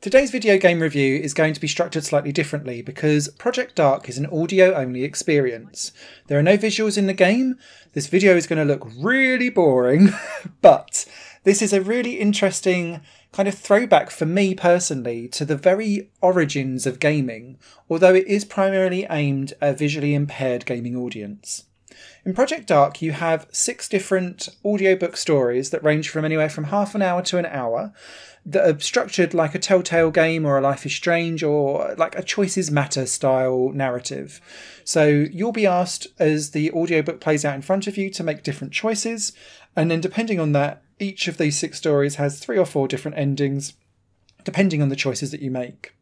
Today's video game review is going to be structured slightly differently because Project Dark is an audio-only experience. There are no visuals in the game. This video is going to look really boring, but this is a really interesting kind of throwback for me personally to the very origins of gaming, although it is primarily aimed at a visually impaired gaming audience. In Project Dark, you have 6 different audiobook stories that range from anywhere from half an hour to an hour that are structured like a Telltale game or a Life is Strange or like a Choices Matter style narrative. So you'll be asked as the audiobook plays out in front of you to make different choices, and then depending on that, each of these 6 stories has 3 or 4 different endings depending on the choices that you make.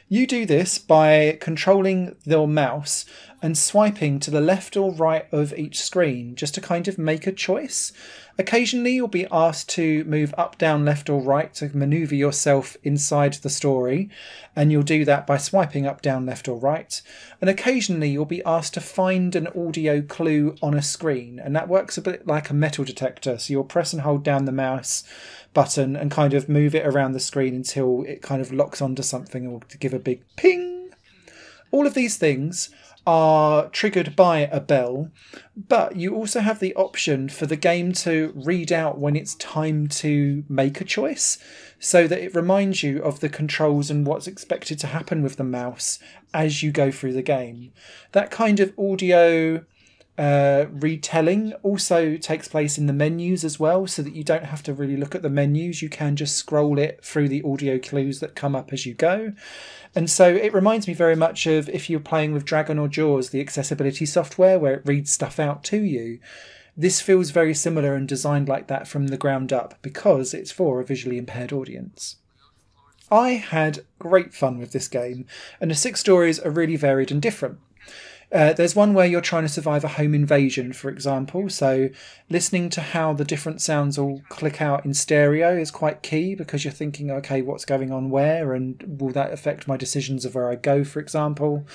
You do this by controlling your mouse and swiping to the left or right of each screen just to kind of make a choice. Occasionally you'll be asked to move up, down, left or right to manoeuvre yourself inside the story, and you'll do that by swiping up, down, left or right. And occasionally you'll be asked to find an audio clue on a screen, and that works a bit like a metal detector, so you'll press and hold down the mouse button and kind of move it around the screen until it kind of locks onto something or to give a big ping. All of these things are triggered by a bell, but you also have the option for the game to read out when it's time to make a choice, so that it reminds you of the controls and what's expected to happen with the mouse as you go through the game. That kind of audio retelling also takes place in the menus as well, so that you don't have to really look at the menus. You can just scroll it through the audio clues that come up as you go. And so it reminds me very much of if you're playing with Dragon or Jaws, the accessibility software where it reads stuff out to you. This feels very similar and designed like that from the ground up because it's for a visually impaired audience. I had great fun with this game, and the 6 stories are really varied and different. There's one where you're trying to survive a home invasion, for example, so listening to how the different sounds all click out in stereo is quite key because you're thinking, okay, what's going on where, and will that affect my decisions of where I go, for example.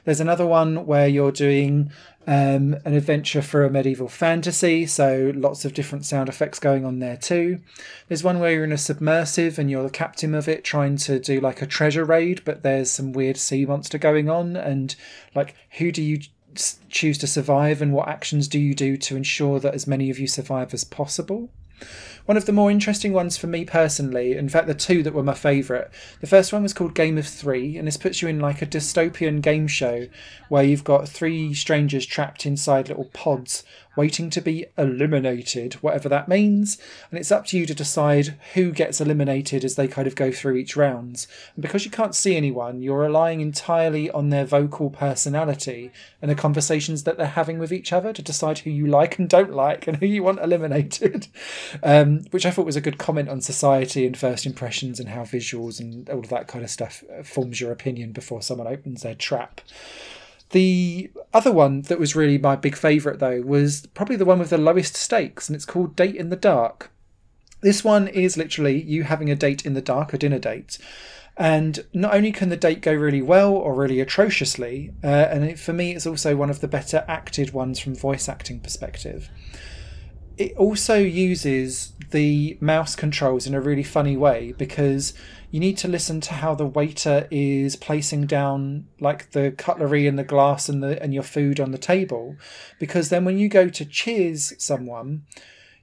There's another one where you're doing an adventure for a medieval fantasy, so lots of different sound effects going on there too. There's one where you're in a submersive and you're the captain of it trying to do like a treasure raid, but there's some weird sea monster going on, and like who do you choose to survive and what actions do you do to ensure that as many of you survive as possible. One of the more interesting ones for me personally, in fact the 2 that were my favourite, the first one was called Game of 3, and this puts you in like a dystopian game show where you've got 3 strangers trapped inside little pods waiting to be eliminated, whatever that means, and it's up to you to decide who gets eliminated as they kind of go through each round. And because you can't see anyone, you're relying entirely on their vocal personality and the conversations that they're having with each other to decide who you like and don't like and who you want eliminated. Which I thought was a good comment on society and first impressions and how visuals and all of that kind of stuff forms your opinion before someone opens their trap. The other one that was really my big favourite though was probably the one with the lowest stakes, and it's called Date in the Dark. This one is literally you having a date in the dark, a dinner date. And not only can the date go really well or really atrociously, for me it's also one of the better acted ones from voice acting perspective. It also uses the mouse controls in a really funny way because you need to listen to how the waiter is placing down like the cutlery and the glass and your food on the table, because then when you go to cheers someone,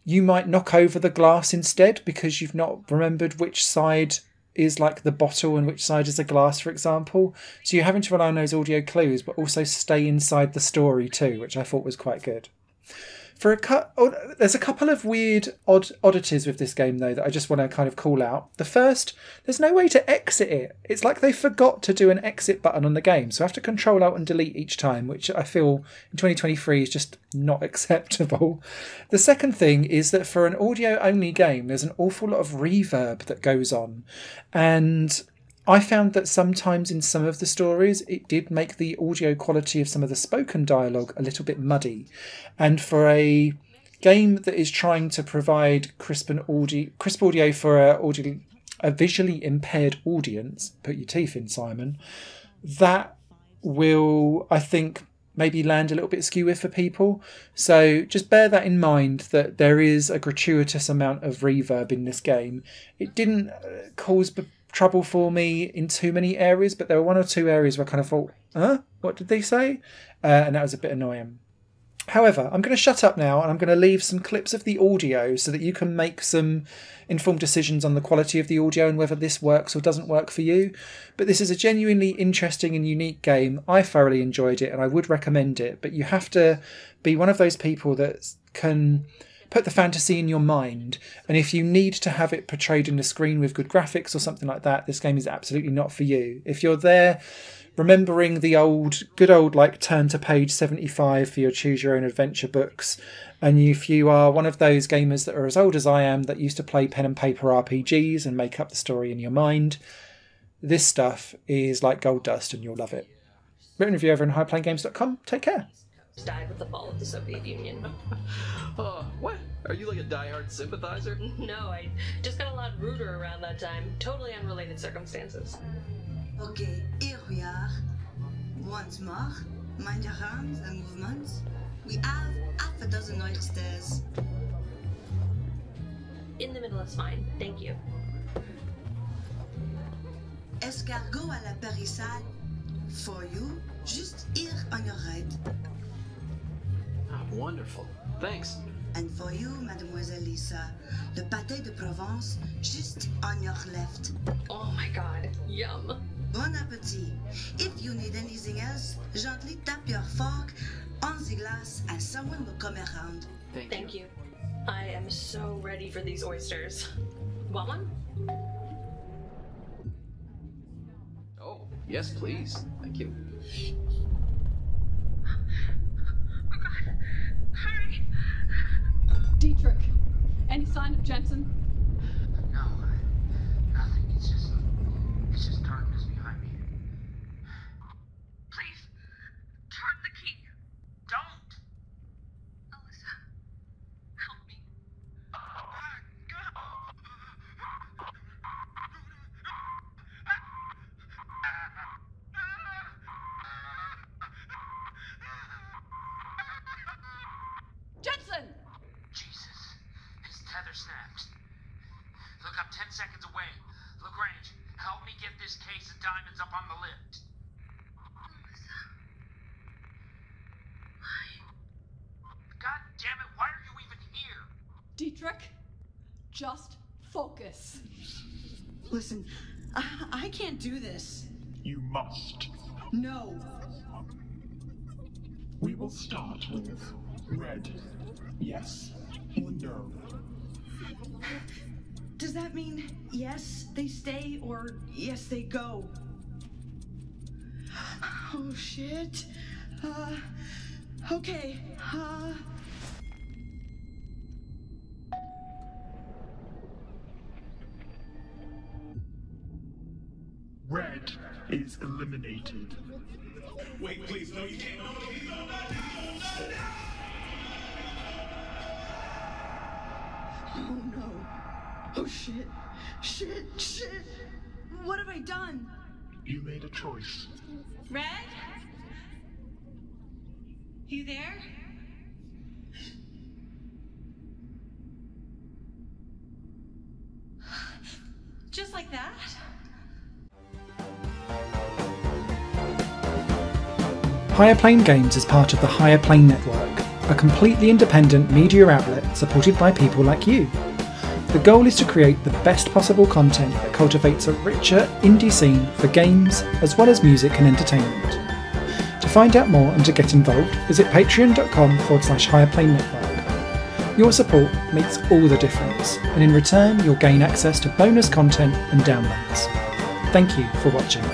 you might knock over the glass instead because you've not remembered which side is like the bottle and which side is the glass, for example. So you're having to rely on those audio clues but also stay inside the story too, which I thought was quite good. There's a couple of weird oddities with this game though that I just want to kind of call out. The first, there's no way to exit it. It's like they forgot to do an exit button on the game, so I have to control alt and delete each time, which I feel in 2023 is just not acceptable. The second thing is that for an audio only game there's an awful lot of reverb that goes on, and I found that sometimes in some of the stories it did make the audio quality of some of the spoken dialogue a little bit muddy. And for a game that is trying to provide crisp audio for a visually impaired audience, put your teeth in, Simon, that will, I think, maybe land a little bit skewy for people. So just bear that in mind, that there is a gratuitous amount of reverb in this game. It didn't cause trouble for me in too many areas, but there were one or two areas where I kind of thought, what did they say? And that was a bit annoying. However, I'm going to shut up now and I'm going to leave some clips of the audio so that you can make some informed decisions on the quality of the audio and whether this works or doesn't work for you. But this is a genuinely interesting and unique game. I thoroughly enjoyed it and I would recommend it, but you have to be one of those people that can put the fantasy in your mind, and if you need to have it portrayed in the screen with good graphics or something like that, this game is absolutely not for you. If you're there remembering the good old like turn to page 75 for your choose your own adventure books, and if you are one of those gamers that are as old as I am that used to play pen and paper RPGs and make up the story in your mind, this stuff is like gold dust and you'll love it. Written review over on highplanegames.com. Take care. Died with the fall of the Soviet Union. What? Are you like a diehard sympathizer? No, I just got a lot ruder around that time. Totally unrelated circumstances. Okay, here we are. Once more, mind your hands and movements. We have half a dozen oysters. In the middle is fine, thank you. Escargot à la périssade. For you, just here on your right. Ah, wonderful. Thanks. And for you, Mademoiselle Lisa, le pâté de Provence, just on your left. Oh my god, yum. Bon appétit. If you need anything else, gently tap your fork on the glass and someone will come around. Thank you. I am so ready for these oysters. Want one? Oh, yes, please. Thank you. Oh god, hurry! Dietrich, any sign of Jensen? No, nothing. It's just darkness behind me. Please, turn the key. Don't! Alyssa, help me. Jensen! Jesus, his tether snapped. Look, I'm 10 seconds away. LaGrange, help me get this case of diamonds up on the lift. Alyssa. God damn it, why are you even here? Dietrich, just focus. Listen, I can't do this. You must. No. We will start with red. Yes or no? Does that mean yes, they stay, or yes, they go? Oh, shit. Okay. Red is eliminated. Wait, please, no, you can't. No, please, no, not now, not now. Oh, no. Oh, shit. Shit. What have I done? You made a choice. Red? You there? Just like that? Higher Plane Games is part of the Higher Plane Network, a completely independent media outlet supported by people like you. The goal is to create the best possible content that cultivates a richer indie scene for games as well as music and entertainment. To find out more and to get involved, visit patreon.com/higherplane network. Your support makes all the difference, and in return you'll gain access to bonus content and downloads. Thank you for watching.